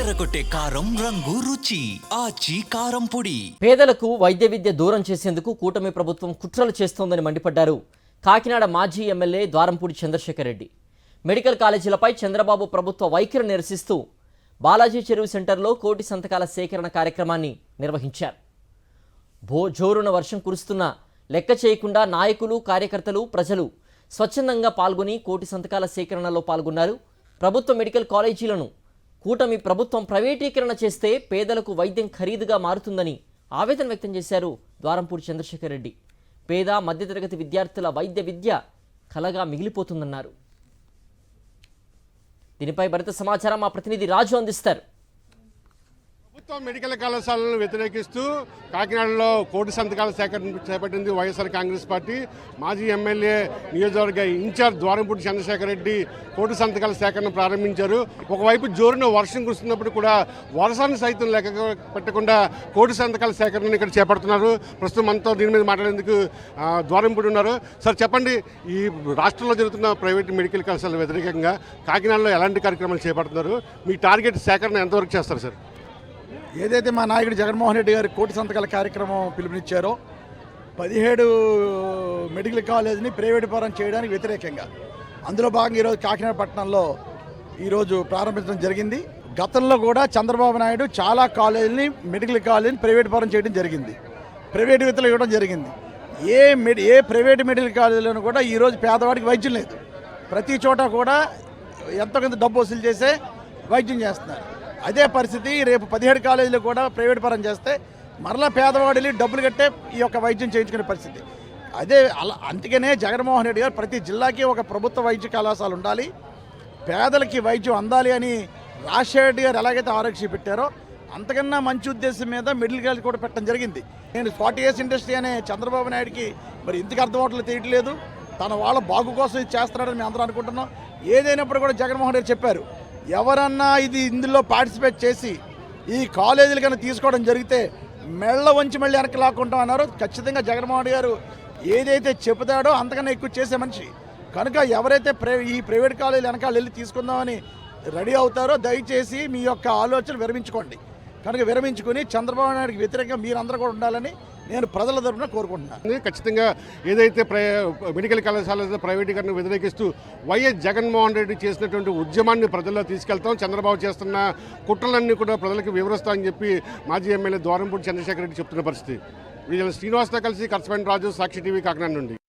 అదరగొట్టే కారం రంగు రుచి ఆచి కారం పొడి. పేదలకు వైద్య విద్య దూరం చేసేందుకు కూటమి ప్రభుత్వం కుట్రలు చేస్తోందని మండిపడ్డారు కాకినాడ మాజీ ఎమ్మెల్యే ద్వారంపూడి చంద్రశేఖర్ రెడ్డి. మెడికల్ కాలేజీలపై చంద్రబాబు ప్రభుత్వ వైఖరి నిరసిస్తూ బాలాజీ చెరువు సెంటర్లో కోటి సంతకాల సేకరణ కార్యక్రమాన్ని నిర్వహించారు. జోరున వర్షం కురుస్తున్నా లెక్క చేయకుండా నాయకులు, కార్యకర్తలు, ప్రజలు స్వచ్ఛందంగా పాల్గొని కోటి సంతకాల సేకరణలో పాల్గొన్నారు. ప్రభుత్వ మెడికల్ కాలేజీలను కూటమి ప్రభుత్వం ప్రైవేటీకరణ చేస్తే పేదలకు వైద్యం ఖరీదుగా మారుతుందని ఆవేదన వ్యక్తం చేశారు ద్వారంపూడి చంద్రశేఖర్ రెడ్డి. పేద మధ్యతరగతి విద్యార్థుల వైద్య విద్య కలగా మిగిలిపోతుందన్నారు. దీనిపై మరింత సమాచారం మా ప్రతినిధి రాజు అందిస్తారు. ప్రభుత్వ మెడికల్ కళాశాలను వ్యతిరేకిస్తూ కాకినాడలో కోటి సంతకాల సేకరణ చేపట్టింది వైఎస్ఆర్ కాంగ్రెస్ పార్టీ. మాజీ ఎమ్మెల్యే నియోజకవర్గ ఇన్ఛార్జ్ ద్వారంపూడి చంద్రశేఖర్ రెడ్డి కోటి సంతకాల సేకరణ ప్రారంభించారు. ఒకవైపు జోరున వర్షం కురుస్తున్నప్పుడు కూడా వర్షాన్ని సైతం లెక్క పెట్టకుండా కోటి సంతకాల సేకరణను ఇక్కడ చేపడుతున్నారు. ప్రస్తుతం మనతో దీని మీద మాట్లాడేందుకు ద్వారంపూడి ఉన్నారు. సార్ చెప్పండి, ఈ రాష్ట్రంలో జరుగుతున్న ప్రైవేట్ మెడికల్ కళాశాల వ్యతిరేకంగా కాకినాడలో ఎలాంటి కార్యక్రమాలు చేపడుతున్నారు? మీ టార్గెట్ సేకరణ ఎంతవరకు చేస్తారు సార్? ఏదైతే మా నాయకుడు జగన్మోహన్ రెడ్డి గారి కోటి సంతకాల కార్యక్రమం పిలుపునిచ్చారో 17 మెడికల్ కాలేజీని ప్రైవేట్ పరం చేయడానికి వ్యతిరేకంగా అందులో భాగంగా ఈరోజు కాకినాడ పట్టణంలో ఈరోజు ప్రారంభించడం జరిగింది. గతంలో కూడా చంద్రబాబు నాయుడు చాలా కాలేజీని మెడికల్ కాలేజీని ప్రైవేట్ పరం చేయడం జరిగింది, ప్రైవేట్ విత్తలు ఇవ్వడం జరిగింది. ఏ ప్రైవేట్ మెడికల్ కాలేజీలను కూడా ఈరోజు పేదవాడికి వైద్యం లేదు. ప్రతి చోట కూడా ఎంతో కొంత డబ్బు వసూలు చేసే వైద్యం చేస్తున్నారు. అదే పరిస్థితి రేపు 17 కాలేజీలు కూడా ప్రైవేట్ పరం చేస్తే మరలా పేదవాడిని డబ్బులు కట్టే ఈ యొక్క వైద్యం చేయించుకునే పరిస్థితి. అదే అందుకనే జగన్మోహన్ రెడ్డి గారు ప్రతి జిల్లాకి ఒక ప్రభుత్వ వైద్య కళాశాల ఉండాలి, పేదలకి వైద్యం అందాలి అని రాజశేఖర్ రెడ్డి గారు ఎలాగైతే ఆరోగ్యశ్రీ పెట్టారో అంతకన్నా మంచి ఉద్దేశం మీద మెడికల్ కాలేజ్ కూడా పెట్టడం జరిగింది. నేను 40 years ఇండస్ట్రీ అనే చంద్రబాబు నాయుడికి మరి ఇంతకు అర్థం అవట్లేదు, తెలియట్లేదు. తన వాళ్ళ బాగు కోసం ఇది చేస్తున్నాడని మేము అందరం అనుకుంటున్నాం. ఏదైనప్పుడు కూడా జగన్మోహన్ రెడ్డి చెప్పారు, ఎవరన్నా ఇందులో పార్టిసిపేట్ చేసి ఈ కాలేజీలు కన్నా తీసుకోవడం జరిగితే మెళ్ళ వంచి మళ్ళీ వెనక్కి లాక్కుంటాం అన్నారు. ఖచ్చితంగా జగన్మోహన్ రెడ్డి గారు ఏదైతే చెబుతాడో అంతకన్నా ఎక్కువ చేసే మనిషి కనుక ఎవరైతే ఈ ప్రైవేట్ కాలేజీలు వెనకాల వెళ్ళి తీసుకుందామని రెడీ అవుతారో దయచేసి మీ యొక్క ఆలోచనలు విరమించుకోండి. కనుక విరమించుకుని చంద్రబాబు నాయుడికి వ్యతిరేకంగా మీరందరూ కూడా ఉండాలని నేను ప్రజల తరఫున కోరుకుంటున్నాను. ఖచ్చితంగా ఏదైతే మెడికల్ కళాశాల ప్రైవేటీకరణ వ్యతిరేకిస్తూ వైఎస్ జగన్మోహన్ రెడ్డి చేసినటువంటి ఉద్యమాన్ని ప్రజల్లో తీసుకెళ్తాం, చంద్రబాబు చేస్తున్న కుట్రలన్నీ కూడా ప్రజలకు వివరిస్తామని చెప్పి మాజీ ఎమ్మెల్యే ద్వారంపూడి చంద్రశేఖర్ రెడ్డి చెప్తున్న పరిస్థితి. శ్రీనివాస్తో కలిసి కరస్పాండెంట్ రాజు, సాక్షి టీవీ, కాకినాడ నుండి.